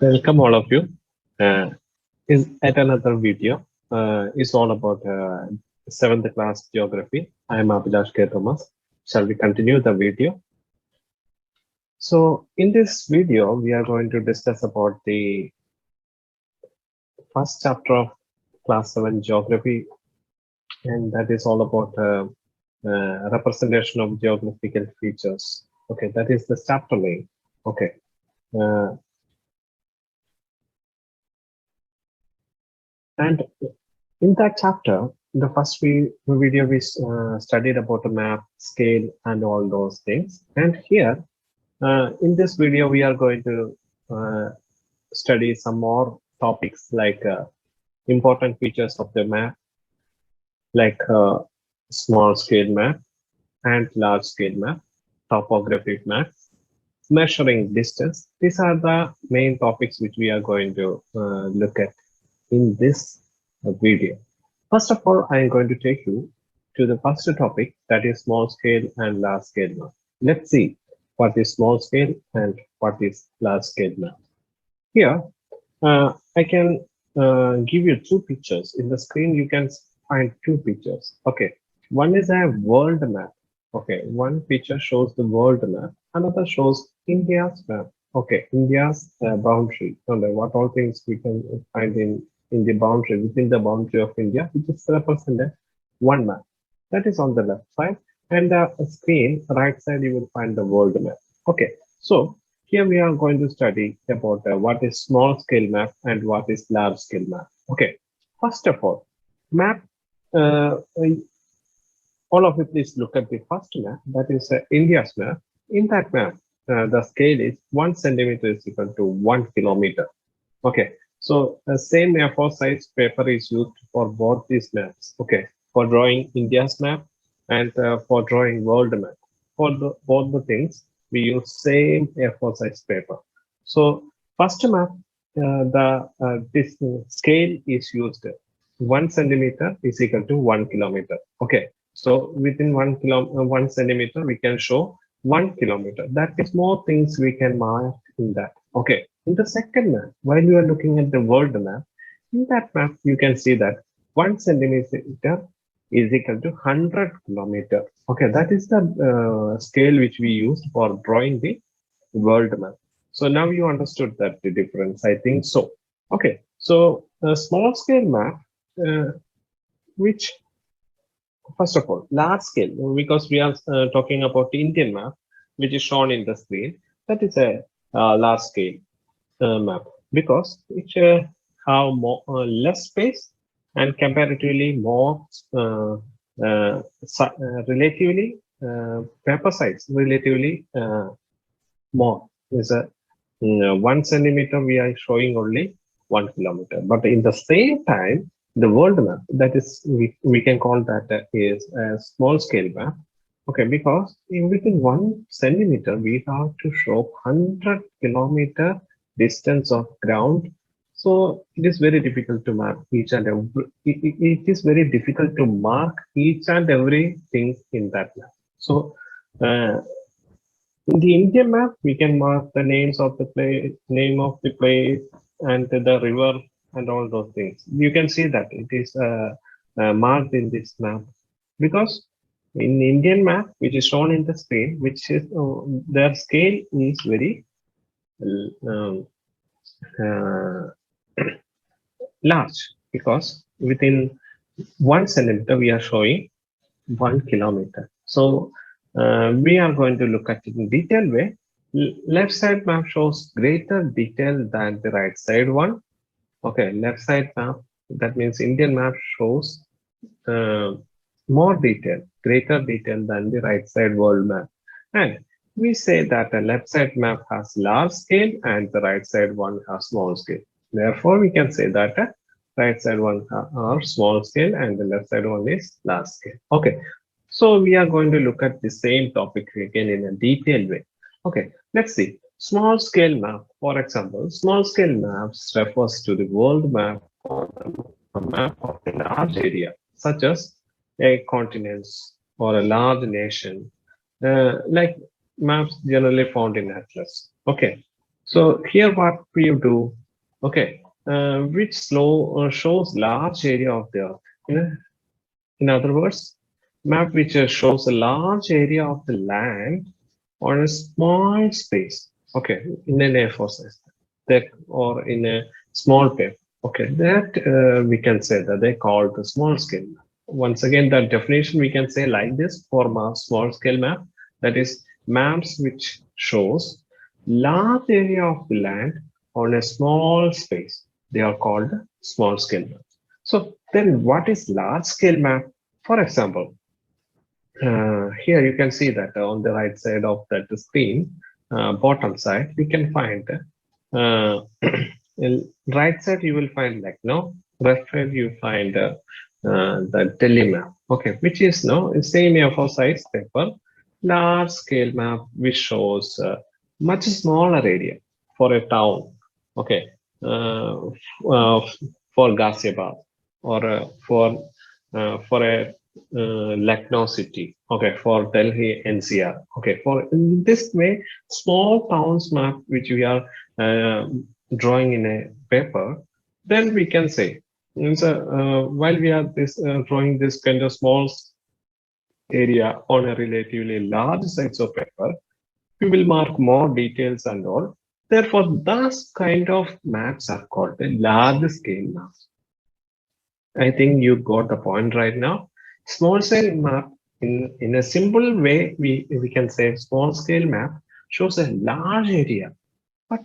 Welcome all of you. Is at another video. Is all about seventh class geography. I am Abhilash K. Thomas. Shall we continue the video? So in this video, we are going to discuss about the first chapter of class 7 geography, and that is all about representation of geographical features. Okay, that is the chapter name. Okay. Uh, and In that chapter, the first video we studied about the map, scale, and all those things. And here, in this video, we are going to study some more topics like important features of the map, like small scale map and large scale map, topographic map, measuring distance. These are the main topics which we are going to look at in this video. First of all, I am going to take you to the first topic, that is small scale and large scale map. Let's see what is small scale and what is large scale map. Here, I can give you two pictures. In the screen, you can find two pictures. Okay, one is a world map. Okay, one picture shows the world map, another shows India's map. Okay, India's boundary, and what all things we can find in the boundary, within the boundary of India, which is represented one map. That is on the left side, and the screen right side you will find the world map. Okay, so here we are going to study about what is small scale map and what is large scale map. Okay, first of all, map. Uh, all of you please look at the first map, that is India's map. In that map, the scale is 1 centimeter is equal to 1 kilometer. Okay, so the same A4 size paper is used for both these maps. Okay, for drawing India's map and for drawing world map. For both the things, we use same A4 size paper. So first map, this scale is used. 1 centimeter is equal to 1 kilometer. Okay, so within 1 centimeter, we can show 1 kilometer. That is more things we can mark in that. Okay, in the second map, while you are looking at the world map, in that map, you can see that 1 centimeter is equal to 100 kilometer. Okay, that is the scale which we used for drawing the world map. So now you understood that the difference, I think so. Okay, so a small scale map, which first of all, large scale, because we are talking about the Indian map, which is shown in the screen, that is a large scale map because it have more less space and comparatively more relatively paper size relatively more is a 1 centimeter. We are showing only 1 kilometer, but in the same time, the world map, that is we can call that is a small scale map. Okay, because in within 1 centimeter we have to show 100 kilometer distance of ground. So it is very difficult to mark each and every, it is very difficult to mark each and everything in that map. So in the Indian map, we can mark the names of the place, name of the place, and the river, and all those things. You can see that it is marked in this map because in Indian map, which is shown in the screen, which is their scale is very um, uh, large because within 1 centimeter we are showing 1 kilometer. So we are going to look at it in detailed way. Left side map shows greater detail than the right side one. Okay, left side map, that means Indian map shows uh, more detail, greater detail than the right side world map. And we say that the left side map has large scale and the right side one has small scale. Therefore, we can say that the right side one are small scale and the left side one is large scale. Okay, so we are going to look at the same topic again in a detailed way. Okay, let's see. Small scale map, for example, small scale maps refers to the world map or a map of a large area, such as a continent or a large nation, like maps generally found in atlas. Okay, So here what we do, okay, which shows large area of the earth. In other words, map which shows a large area of the land on a small space. Okay, in an A4 size, that or in a small paper. Okay, that we can say that they call the small scale map. Once again, the definition we can say like this for a small scale map. That is maps which shows large area of the land on a small space. They are called small scale maps. So then what is large scale map? For example, here you can see that on the right side of that screen, bottom side, we can find in right side you will find like no, left side you find the Delhi map. Okay, which is no same A4 size paper, large scale map which shows much smaller area for a town. Okay, for Ghaziabad or for a Lucknow city. Okay, for Delhi NCR. Okay, for in this way, small towns map which we are drawing in a paper, then we can say. So, while we are drawing this kind of small area on a relatively large size of paper, we will mark more details and all. Therefore, those kind of maps are called the large scale maps. I think you got the point right now. Small scale map in a simple way, we can say small scale map shows a large area, but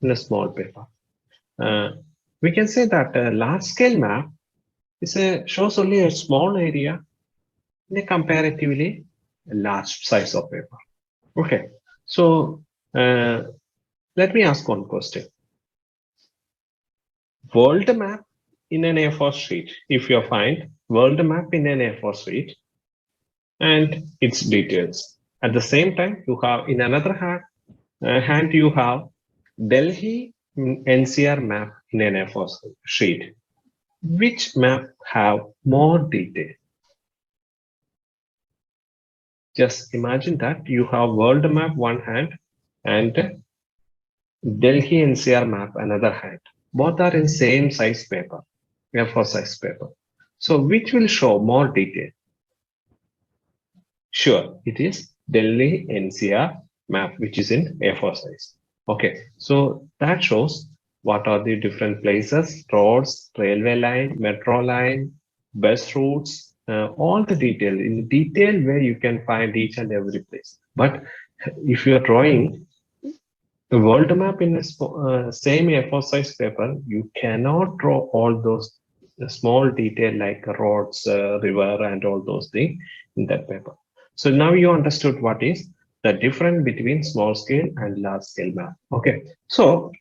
in a small paper. Uh, we can say that a large scale map shows only a small area in a comparatively large size of paper. Okay, so let me ask one question. World map in an A4 sheet. If you find world map in an A4 sheet, and its details. At the same time, you have in another hand you have Delhi NCR map in an A4 sheet. Which map have more detail? Just imagine that you have world map one hand and Delhi NCR map another hand. Both are in same size paper, A4 size paper. So which will show more detail? Sure, it is Delhi NCR map, which is in A4 size. Okay, so that shows what are the different places, roads, railway line, metro line, bus routes, all the detail in detail where you can find each and every place. But if you are drawing the world map in a same A4 size paper, you cannot draw all those small detail like roads, river, and all those things in that paper. So now you understood what is the difference between small scale and large scale map. Okay, so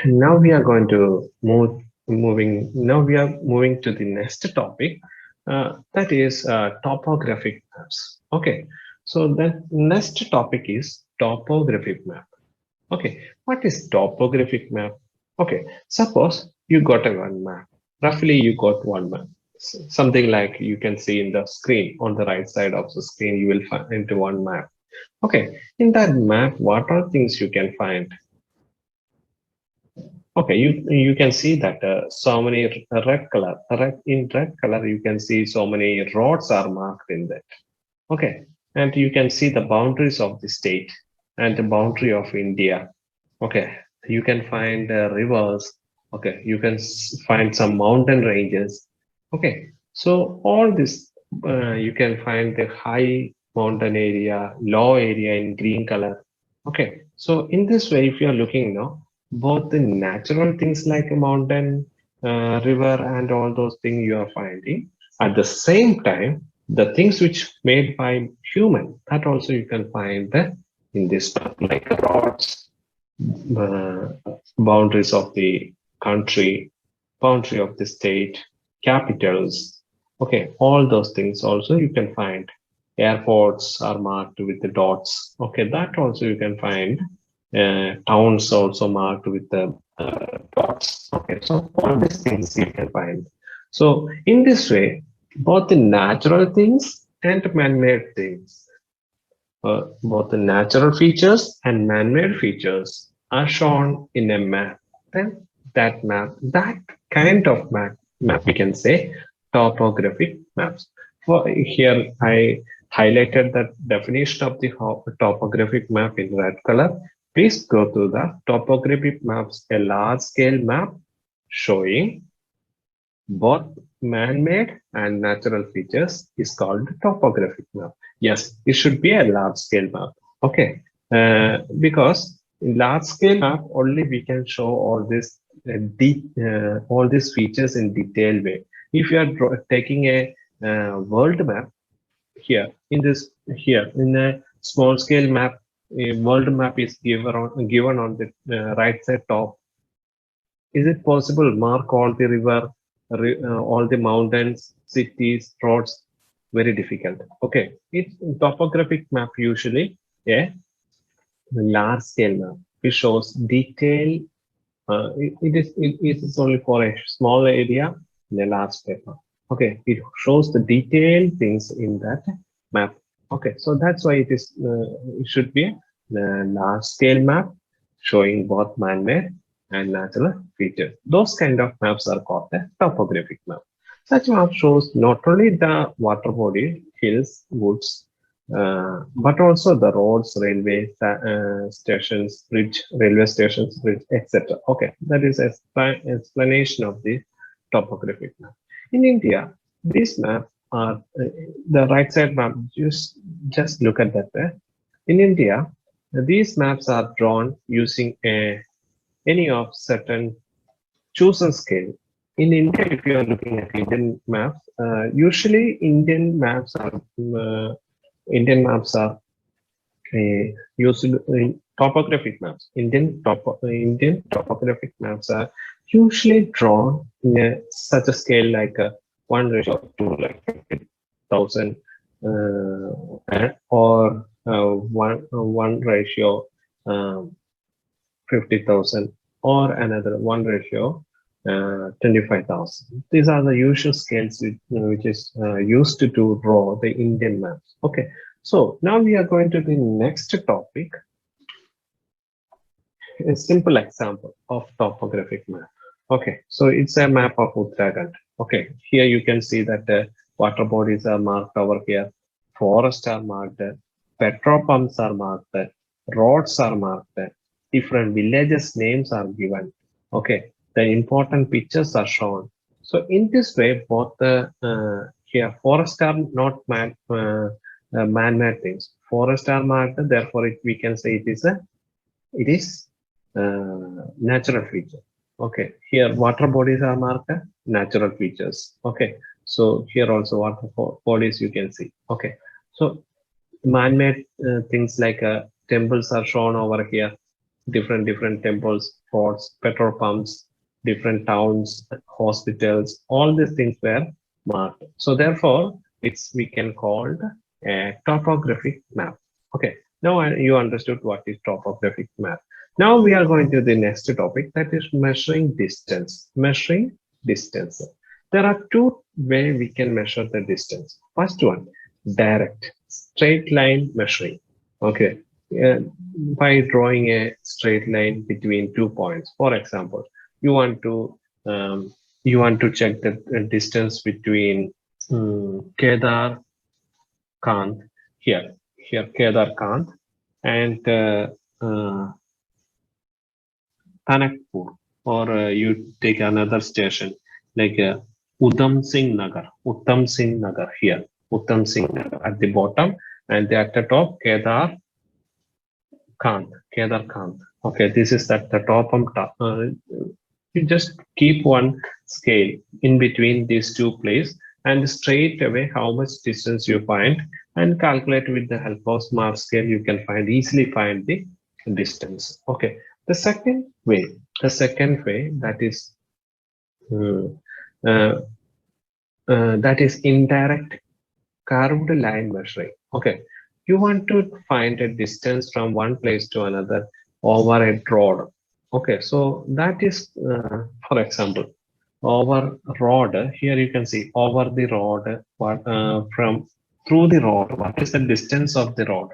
now we are going to moving. Now we are moving to the next topic, that is topographic maps. Okay, so the next topic is topographic map. Okay, what is topographic map? Okay, suppose you got a one map. Roughly, you got one map. Something like you can see in the screen on the right side of the screen, you will find into one map. Okay, in that map, what are things you can find? Okay, you can see that so many red color. In red color, you can see so many roads are marked in that. Okay, and you can see the boundaries of the state and the boundary of India. Okay, you can find rivers. Okay, you can find some mountain ranges. Okay, so all this you can find the high mountain area, low area in green color. Okay, so in this way, if you are looking now, both the natural things like a mountain, river, and all those things you are finding. At the same time, the things which made by human, that also you can find in this like roads, uh, boundaries of the country, boundary of the state, capitals. Okay, all those things also you can find. Airports are marked with the dots. Okay, that also you can find. Towns also marked with the dots. Okay, so all these things you can find. So in this way, both the natural things and man-made things, both the natural features and man-made features are shown in a map, then that kind of map we can say topographic maps. For here, I highlighted the definition of the topographic map in red color. Please go to the topographic maps, a large scale map showing both man-made and natural features is called topographic map. Yes, it should be a large scale map. Okay, because in large scale map only we can show all this all these features in detailed way. If you are taking a world map here in a small scale map, a world map is given on the right side top. Is it possible mark all the river, all the mountains, cities, roads? Very difficult. Okay, it's topographic map usually a large scale map. It shows detail. It is only for a small area in a large paper. Okay, it shows the detailed things in that map. Okay, so that's why it should be a large scale map showing both man-made and natural features. Those kind of maps are called the topographic map. Such map shows not only the water body, hills, woods, but also the roads, railways, stations, bridge, railway stations, bridge, etc. Okay, that is explanation of the topographic map. In India, these maps are the right side map. Just look at that. In India, these maps are drawn using any of certain chosen scale. In India, if you are looking at Indian maps, usually Indian maps are used in topographic maps. Indian topographic maps are usually drawn in such a scale like 1:2, like 50,000, or one ratio 50,000, or another 1:25,000. These are the usual scales which is used to draw the Indian maps. Okay, so now we are going to the next topic, a simple example of topographic map. Okay, so it's a map of Uttarakhand. Okay, here you can see that the water bodies are marked over here, forests are marked, petrol pumps are marked, roads are marked, different villages names are given. Okay, the important pictures are shown. So in this way, both the here forests are not man-made things. Forests are marked, therefore we can say it is natural feature. Okay, here water bodies are marked natural features. Okay, so here also water bodies you can see. Okay, so man-made things like temples are shown over here, different temples, forts, petrol pumps, different towns, hospitals, all these things were marked. So therefore we can call a topographic map. Okay, now you understood what is topographic map. Now we are going to the next topic, that is measuring distance. Measuring distance. There are two ways we can measure the distance. First one, direct, straight line measuring. Okay, by drawing a straight line between 2 points. For example, you want to check the distance between Kedar Kant here Kedar Kant and Tanakpur, or you take another station like Uttam Singh Nagar here, Uttam Singh Nagar at the bottom, and at the top Kedar Kant. Okay, this is at the top of you just keep one scale in between these two places and straight away how much distance you find, and calculate with the help of smart scale. You can easily find the distance. Okay, the second way uh, that is indirect curved line measuring. Okay, you want to find a distance from one place to another over a road. Okay, so that is, for example, over road. Here you can see over the road, from through the road. What is the distance of the road?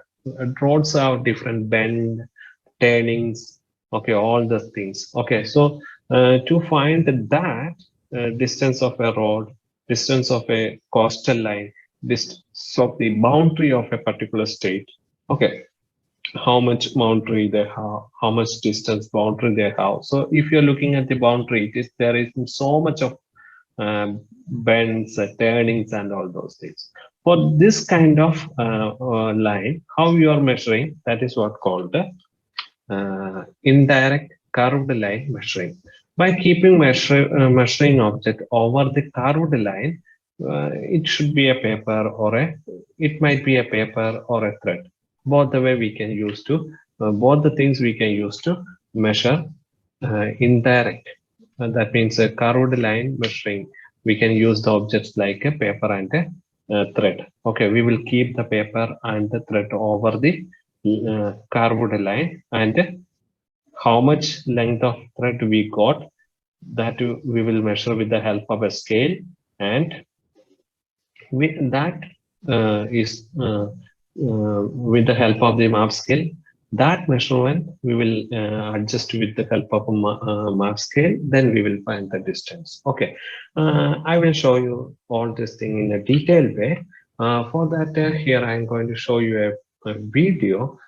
Roads have different bend, turnings. Okay, all the things. Okay, so to find that distance of a road, distance of a coastal line, distance of the boundary of a particular state. Okay, how much boundary they have, how much distance boundary they have. So if you're looking at the boundary, there is so much of bends, turnings, and all those things. For this kind of line, how you are measuring, that is what called the indirect curved line measuring. By keeping measuring object over the curved line, it should be a paper or it might be a paper or a thread. Both the way we can use to, both the things we can use to measure indirect. That means a curved line measuring. We can use the objects like a paper and a thread. Okay, we will keep the paper and the thread over the curved line, and how much length of thread we got, that we will measure with the help of a scale, and with that is with the help of the map scale. That measurement we will adjust with the help of a map scale, then we will find the distance. Okay, I will show you all this thing in a detailed way. For that, here I am going to show you a video.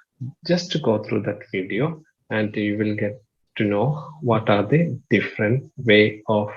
Just to go through that video, and you will get to know what are the different way of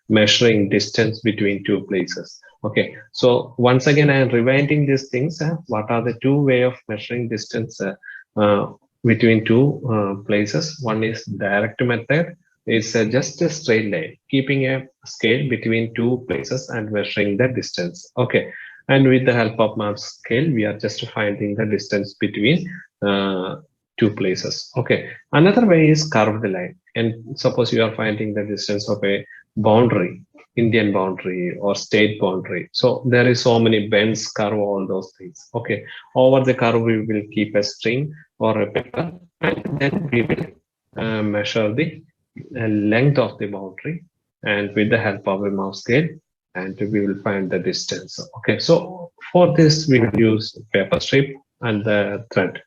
measuring distance between two places. Okay, so once again I am rewinding these things. What are the two way of measuring distance uh, between two places? One is direct method. It's just a straight line, keeping a scale between two places and measuring the distance. Okay, and with the help of map scale, we are just finding the distance between two places. Okay, another way is curved line. And suppose you are finding the distance of a boundary, Indian boundary or state boundary. So there is so many bends, curve, all those things. Okay, over the curve we will keep a string or a paper, and then we will measure the length of the boundary, and with the help of a mouse scale, and we will find the distance. Okay, so for this we will use paper strip and the thread.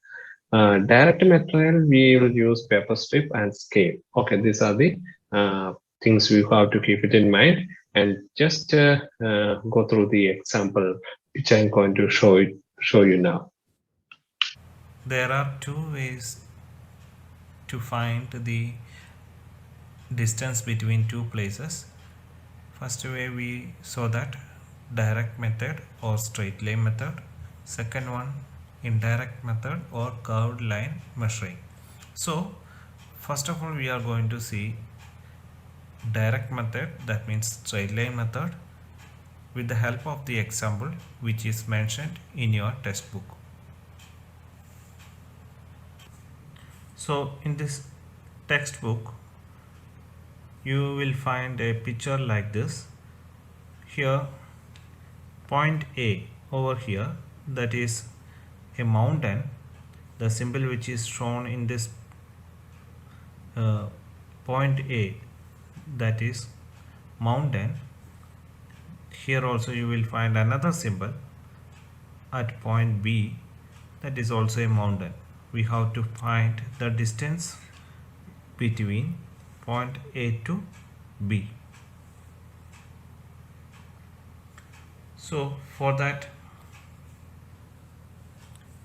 Direct material, we will use paper strip and scale. Okay, these are the things we have to keep it in mind, and just go through the example which I'm going to show you now. There are two ways to find the distance between two places. First way we saw that direct method or straight line method. Second one indirect method or curved line measuring. So first of all we are going to see direct method, that means straight line method, with the help of the example which is mentioned in your textbook. So in this textbook you will find a picture like this. Here point A over here, that is a mountain. The symbol which is shown in this point A, that is mountain. Here also you will find another symbol at point B, that is also a mountain. We have to find the distance between point A to B. So for that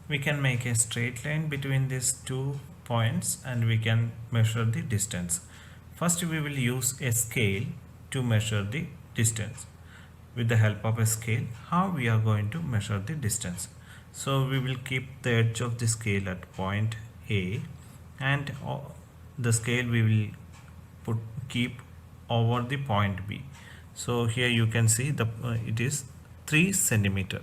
we can make a straight line between these 2 points and we can measure the distance. First we will use a scale to measure the distance. With the help of a scale, how we are going to measure the distance? So we will keep the edge of the scale at point A, and the scale we will keep over the point B. So here you can see it is 3 centimeter.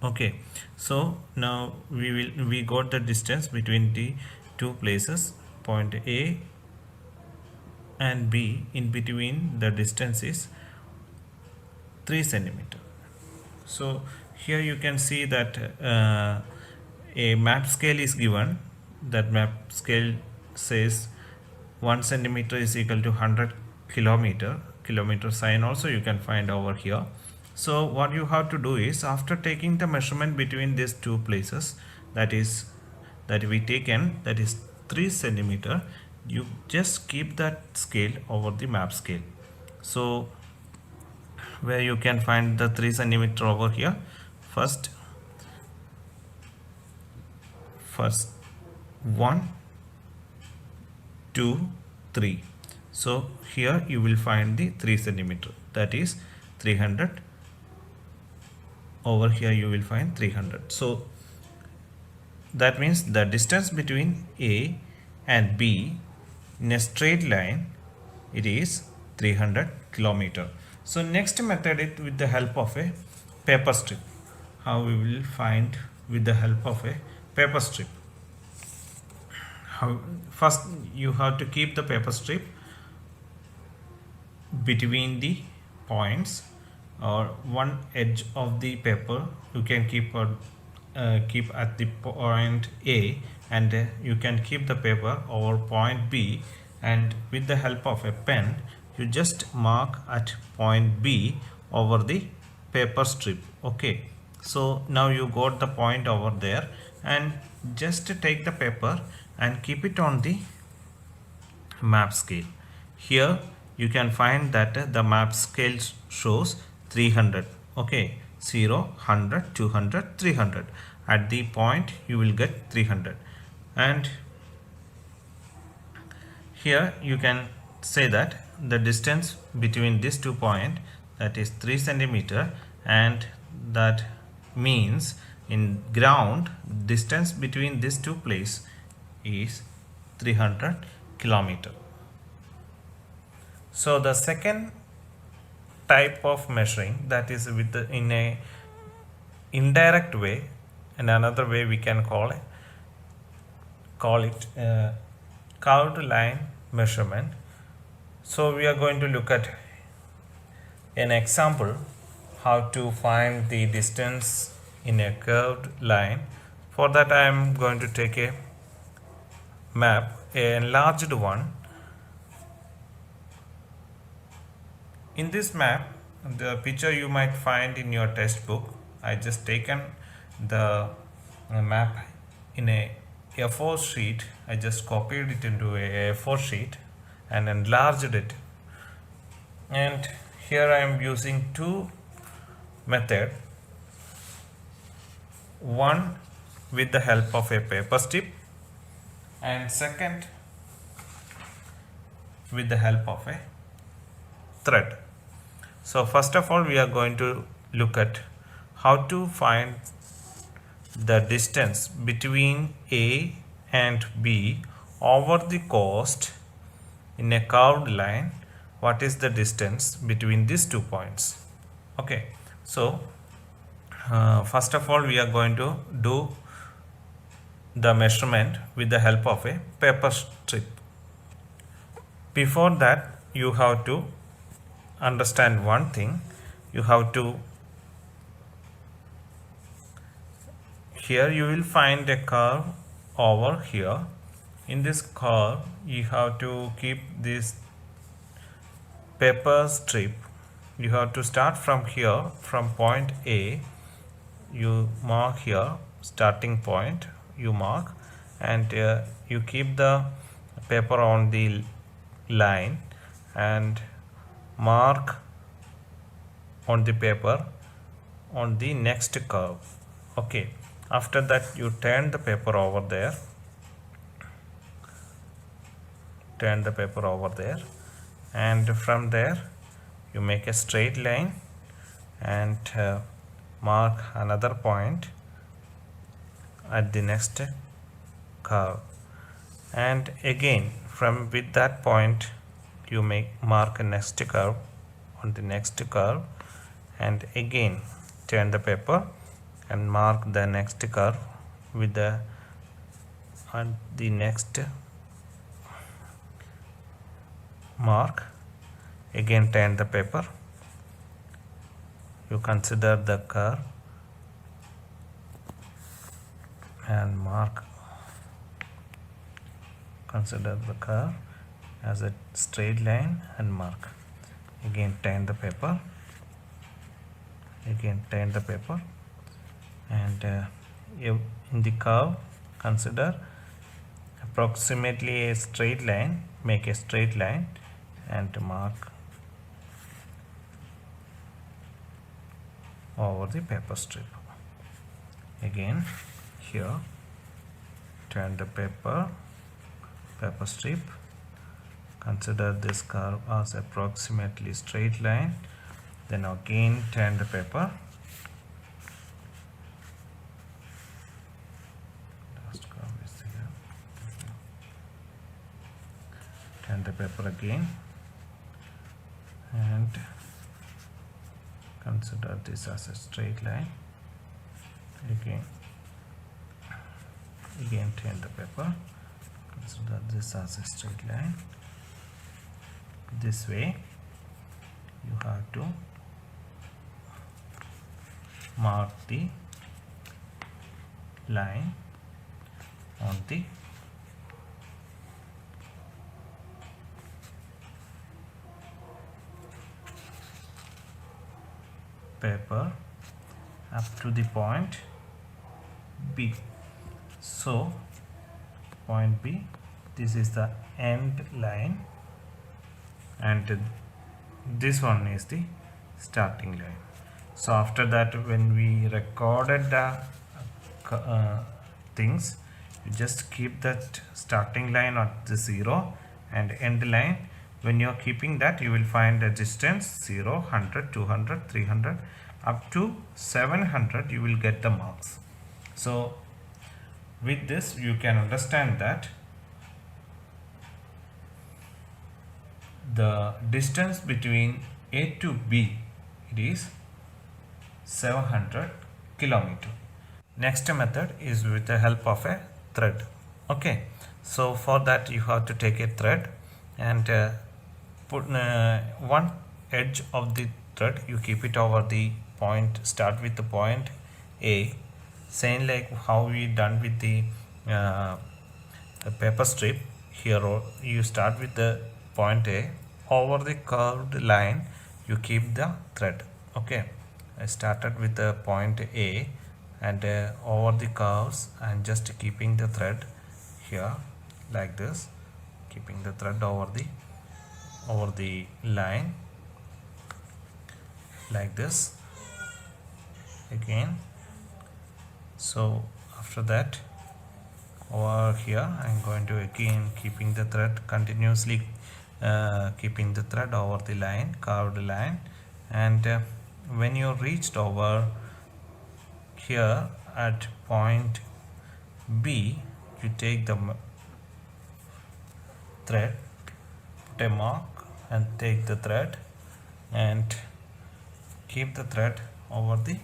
Okay, so now we got the distance between the two places, point A and B. In between the distance is 3 centimeter. So here you can see that a map scale is given. That map scale says 1 centimeter is equal to 100 kilometer sign also you can find over here. So what you have to do is, after taking the measurement between these two places, that we taken, that is 3 centimeter, you just keep that scale over the map scale. So where you can find the 3 centimeter over here, first 1 2 3. So here you will find the 3 centimeter, that is 300. Over here you will find 300. So that means the distance between A and B in a straight line, it is 300 kilometer. So next method is with the help of a paper strip. How we will find with the help of a paper strip? First you have to keep the paper strip between the points, or one edge of the paper you can keep at the point A, and you can keep the paper over point B, and with the help of a pen you just mark at point B over the paper strip. Okay, so now you got the point over there, and just take the paper and keep it on the map scale. Here you can find that the map scale shows 300. Okay, 0, 100, 200, 300. At the point you will get 300, and here you can say that the distance between these 2 points, that is 3 centimeter, and that means in ground distance between these 2 places is 300 kilometer. So the second type of measuring, that is with the, in a indirect way, and another way we can call it curved line measurement. So we are going to look at an example how to find the distance in a curved line. For that I am going to take a map, a enlarged one. In this map, the picture you might find in your textbook, I just taken the map in a A4 sheet. I just copied it into a A4 sheet and enlarged it. And here I am using two methods. One with the help of a paper strip, and second with the help of a thread. So first of all we are going to look at how to find the distance between A and B over the coast in a curved line. What is the distance between these 2 points? Okay, so first of all we are going to do the measurement with the help of a paper strip. Before that you have to understand one thing. You have to, here you will find a curve over here. In this curve you have to keep this paper strip. You have to start from here, from point A. You mark here starting point, you mark, and you keep the paper on the line and mark on the paper on the next curve. Okay, after that you turn the paper over there, and from there you make a straight line and mark another point at the next curve, and again from with that point you mark a next curve on the next curve, and again turn the paper and mark the next curve with the on the next mark. Again turn the paper, you consider the curve and mark, consider the curve as a straight line and mark. Again turn the paper, and in the curve consider a approximately a straight line, make a straight line and mark over the paper strip. Again here, turn the paper strip, consider this curve as approximately straight line, then again turn the paper, last curve is here, turn the paper again and consider this as a straight line, again turn the paper, consider this as a straight line. This way you have to mark the line on the paper up to the point B. So point B, this is the end line and this one is the starting line. So after that, when we recorded the things, you just keep that starting line at the 0 and end line. When you are keeping that, you will find a distance 0, 100, 200, 300 up to 700 you will get the marks. So with this you can understand that the distance between A to B, it is 700 kilometer. Next method is with the help of a thread. Okay, so for that you have to take a thread and put one edge of the thread, you keep it over the point, start with the point A, same like how we done with the paper strip. Here you start with the point A, over the curved line you keep the thread. Okay, I started with the point A and over the curves I'm just keeping the thread here like this, keeping the thread over the line like this again. So after that, over here I'm going to again keeping the thread continuously, keeping the thread over the line, curved line, and when you reached over here at point B, you take the thread, put a mark and take the thread and keep the thread over the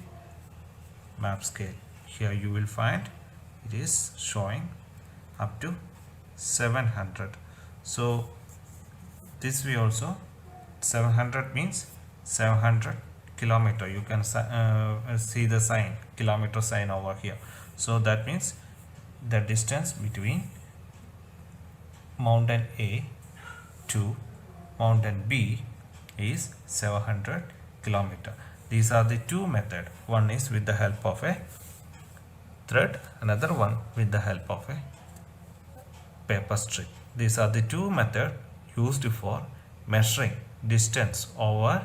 map scale. Here you will find it is showing up to 700. So this way also 700 means 700 kilometer. You can see the sign, kilometer sign over here. So that means the distance between mountain A to mountain B is 700 kilometer. These are the two methods. One is with the help of a thread, another one with the help of a paper strip. These are the two methods used for measuring distance over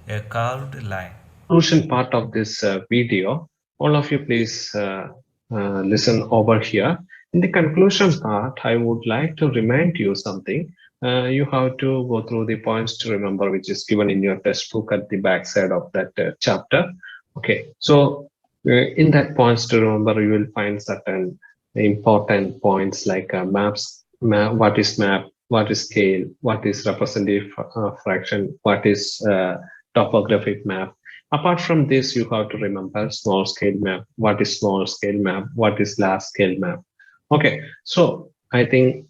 a curved line. Conclusion part of this video, all of you please listen over here. In the conclusion part, I would like to remind you something. You have to go through the points to remember, which is given in your textbook at the back side of that chapter. Okay, so in that points to remember, you will find certain important points like what is map, what is scale, what is representative fraction, what is topographic map. Apart from this, you have to remember small scale map, what is small scale map, what is large scale map. Okay, so I think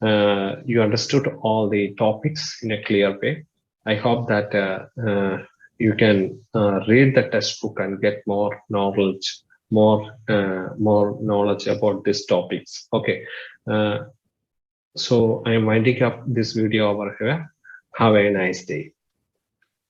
you understood all the topics in a clear way. I hope that you can read the textbook and get more knowledge, more knowledge about these topics. Okay, so I am winding up this video over here. Have a nice day.